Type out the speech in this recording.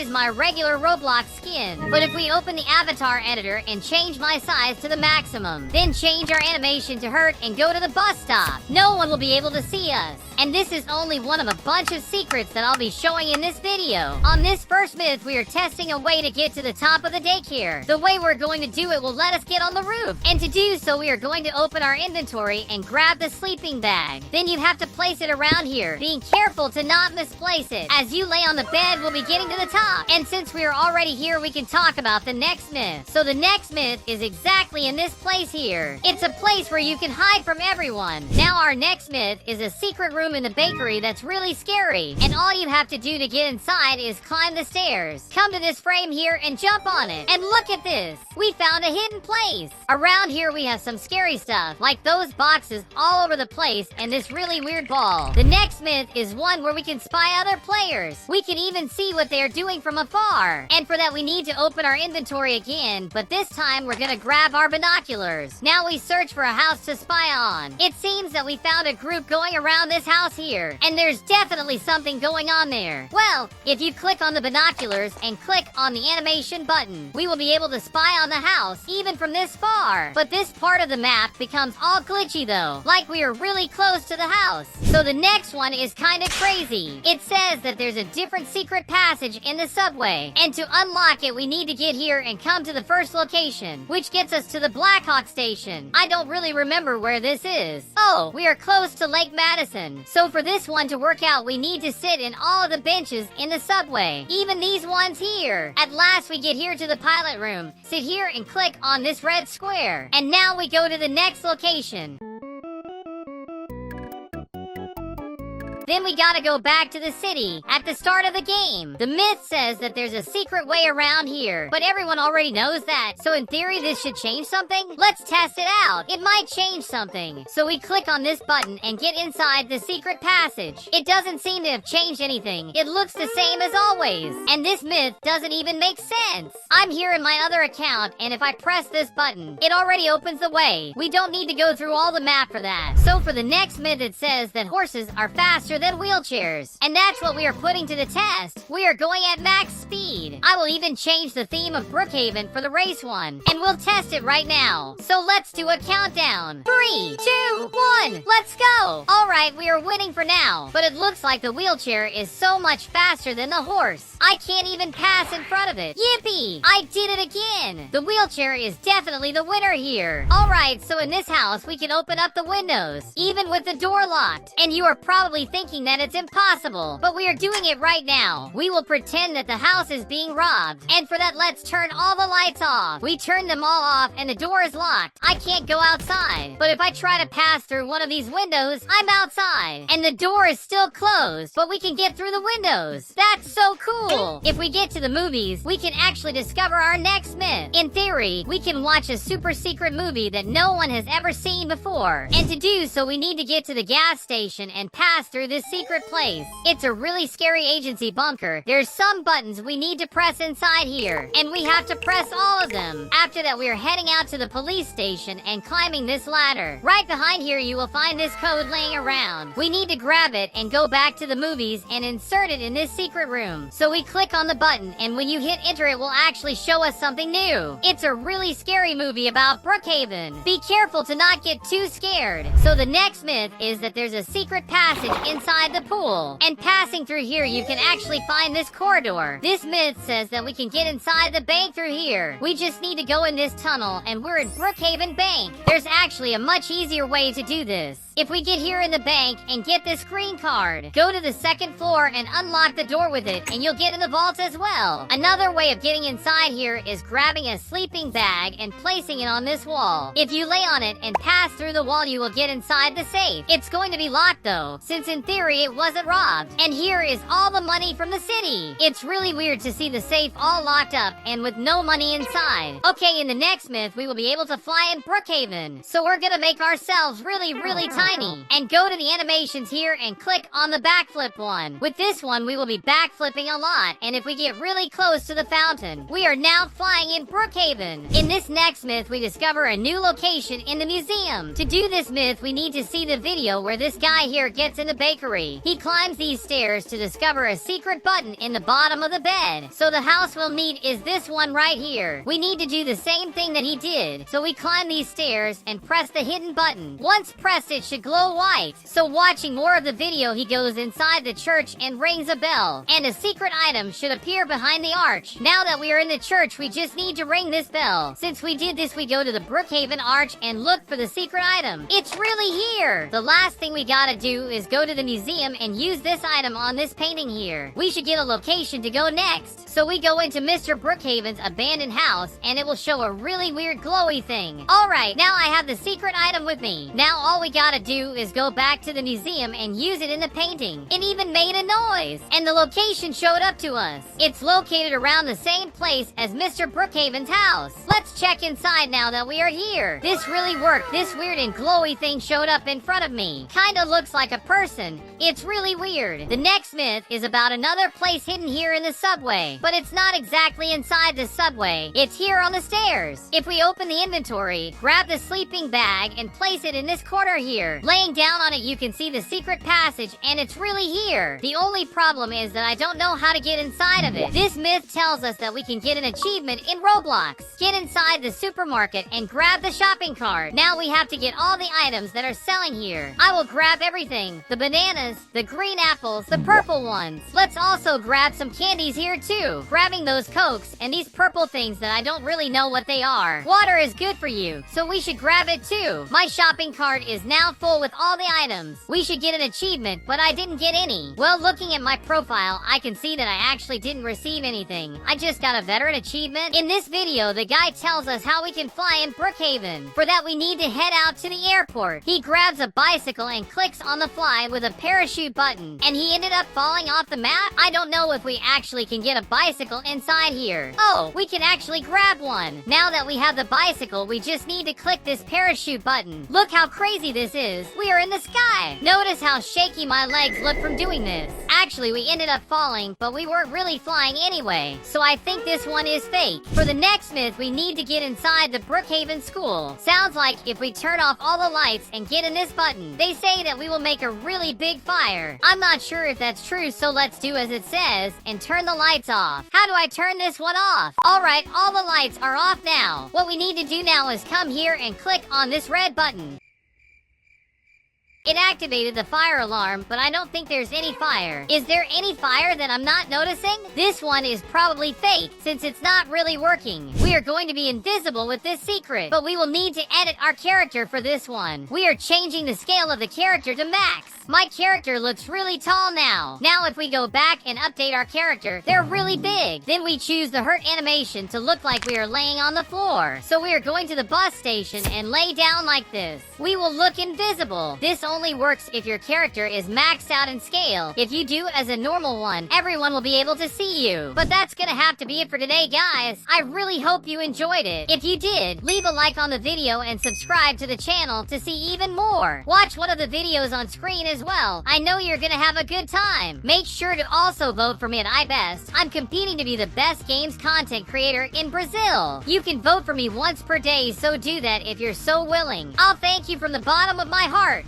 is my regular Roblox skin. But if we open the avatar editor and change my size to the maximum, then change our animation to hurt and go to the bus stop, no one will be able to see us. And this is only one of a bunch of secrets that I'll be showing in this video. On this first myth, we are testing a way to get to the top of the daycare. The way we're going to do it will let us get on the roof. And to do so, we are going to open our inventory and grab the sleeping bag. Then you have to place it around here, being careful to not misplace it. As you lay on the bed, we'll be getting to the top. And since we are already here, we can talk about the next myth. So the next myth is exactly in this place here. It's a place where you can hide from everyone. Now our next myth is a secret room in the bakery that's really scary. And all you have to do to get inside is climb the stairs. Come to this frame here and jump on it. And look at this. We found a hidden place. Around here we have some scary stuff, like those boxes all over the place and this really weird ball. The next myth is one where we can spy other players. We can even see what they are doing from afar. And for that we need to open our inventory again, but this time we're gonna grab our binoculars. Now we search for a house to spy on. It seems that we found a group going around this house here, and there's definitely something going on there. Well, if you click on the binoculars and click on the animation button, we will be able to spy on the house even from this far. But this part of the map becomes all glitchy though, like we are really close to the house. So the next one is kind of crazy. It says that there's a different secret passage in the subway, and to unlock it we need to get here and come to the first location, which gets us to the Blackhawk station. I don't really remember where this is. Oh, we are close to Lake Madison. So for this one to work out, we need to sit in all of the benches in the subway, even these ones here. At last we get here to the pilot room. Sit here and click on this red square. And now we go to the next location. Then we gotta go back to the city at the start of the game. The myth says that there's a secret way around here, but everyone already knows that. So in theory, this should change something? Let's test it out. It might change something. So we click on this button and get inside the secret passage. It doesn't seem to have changed anything. It looks the same as always. And this myth doesn't even make sense. I'm here in my other account, and if I press this button, it already opens the way. We don't need to go through all the map for that. So for the next myth, it says that horses are faster than wheelchairs. And that's what we are putting to the test. We are going at max speed. I will even change the theme of Brookhaven for the race one. And we'll test it right now. So let's do a countdown. 3, 2, 1, let's go. Alright, we are winning for now. But it looks like the wheelchair is so much faster than the horse. I can't even pass in front of it. Yippee! I did it again. The wheelchair is definitely the winner here. Alright, so in this house, we can open up the windows, even with the door locked. And you are probably thinking that it's impossible, but we are doing it right now. We will pretend that the house is being robbed. And for that, let's turn all the lights off. We turn them all off and the door is locked. I can't go outside. But if I try to pass through one of these windows, I'm outside. And the door is still closed, but we can get through the windows. That's so cool. If we get to the movies, we can actually discover our next myth. In theory, we can watch a super secret movie that no one has ever seen before. And to do so, we need to get to the gas station and pass through this secret place. It's a really scary agency bunker. There's some buttons we need to press inside here, and we have to press all of them. After that, we are heading out to the police station and climbing this ladder. Right behind here, you will find this code laying around. We need to grab it and go back to the movies and insert it in this secret room. So we click on the button, and when you hit enter, it will actually show us something new. It's a really scary movie about Brookhaven. Be careful to not get too scared. So the next myth is that there's a secret passage inside the pool. And passing through here, you can actually find this corridor. This myth says that we can get inside the bank through here. We just need to go in this tunnel, and we're in Brookhaven Bank. There's actually a much easier way to do this. If we get here in the bank and get this green card, go to the second floor and unlock the door with it, and you'll get in the vault as well. Another way of getting inside here is grabbing a sleeping bag and placing it on this wall. If you lay on it and pass through the wall, you will get inside the safe. It's going to be locked though, since in theory it wasn't robbed. And here is all the money from the city. It's really weird to see the safe all locked up and with no money inside. Okay, in the next myth, we will be able to fly in Brookhaven. So we're gonna make ourselves really tiny. And go to the animations here and click on the backflip one. With this one, we will be backflipping a lot. And if we get really close to the fountain, we are now flying in Brookhaven. In this next myth, we discover a new location in the museum. To do this myth, we need to see the video where this guy here gets in the bakery bakery. He climbs these stairs to discover a secret button in the bottom of the bed. So the house we'll need is this one right here. We need to do the same thing that he did. So we climb these stairs and press the hidden button. Once pressed, it should glow white. So watching more of the video, he goes inside the church and rings a bell. And a secret item should appear behind the arch. Now that we are in the church, we just need to ring this bell. Since we did this, we go to the Brookhaven arch and look for the secret item. It's really here! The last thing we gotta do is go to the museum and use this item on this painting here. We should get a location to go next. So we go into Mr. Brookhaven's abandoned house and it will show a really weird glowy thing. Alright, now I have the secret item with me. Now all we gotta do is go back to the museum and use it in the painting. It even made a noise! And the location showed up to us. It's located around the same place as Mr. Brookhaven's house. Let's check inside now that we are here. This really worked. This weird and glowy thing showed up in front of me. Kinda looks like a person. It's really weird. The next myth is about another place hidden here in the subway. But it's not exactly inside the subway. It's here on the stairs. If we open the inventory, grab the sleeping bag and place it in this corner here. Laying down on it, you can see the secret passage and it's really here. The only problem is that I don't know how to get inside of it. This myth tells us that we can get an achievement in Roblox. Get inside the supermarket and grab the shopping cart. Now we have to get all the items that are selling here. I will grab everything. The bananas, the green apples, the purple ones. Let's also grab some candies here too. Grabbing those Cokes and these purple things that I don't really know what they are. Water is good for you, so we should grab it too. My shopping cart is now full with all the items. We should get an achievement, but I didn't get any. Well, looking at my profile, I can see that I actually didn't receive anything. I just got a veteran achievement. In this video, the guy tells us how we can fly in Brookhaven. For that, we need to head out to the airport. He grabs a bicycle and clicks on the fly with a parachute button. And he ended up falling off the map? I don't know if we actually can get a bicycle inside here. Oh, we can actually grab one. Now that we have the bicycle, we just need to click this parachute button. Look how crazy this is. We are in the sky. Notice how shaky my legs look from doing this. Actually, we ended up falling, but we weren't really flying anyway. So I think this one is fake. For the next myth, we need to get inside the Brookhaven school. Sounds like if we turn off all the lights and get in this button, they say that we will make a really big fire. I'm not sure if that's true, so let's do as it says and turn the lights off. How do I turn this one off? Alright, all the lights are off now. What we need to do now is come here and click on this red button. It activated the fire alarm, but I don't think there's any fire. Is there any fire that I'm not noticing? This one is probably fake, since it's not really working. We are going to be invisible with this secret, but we will need to edit our character for this one. We are changing the scale of the character to max. My character looks really tall now. Now if we go back and update our character, they're really big. Then we choose the hurt animation to look like we are laying on the floor. So we are going to the bus station and lay down like this. We will look invisible. This only works if your character is maxed out in scale. If you do as a normal one, everyone will be able to see you. But that's gonna have to be it for today, guys. I really hope you enjoyed it. If you did, leave a like on the video and subscribe to the channel to see even more. Watch one of the videos on screen as well. I know you're gonna have a good time. Make sure to also vote for me at iBest. I'm competing to be the best games content creator in Brazil. You can vote for me once per day, so do that if you're so willing. I'll thank you from the bottom of my heart.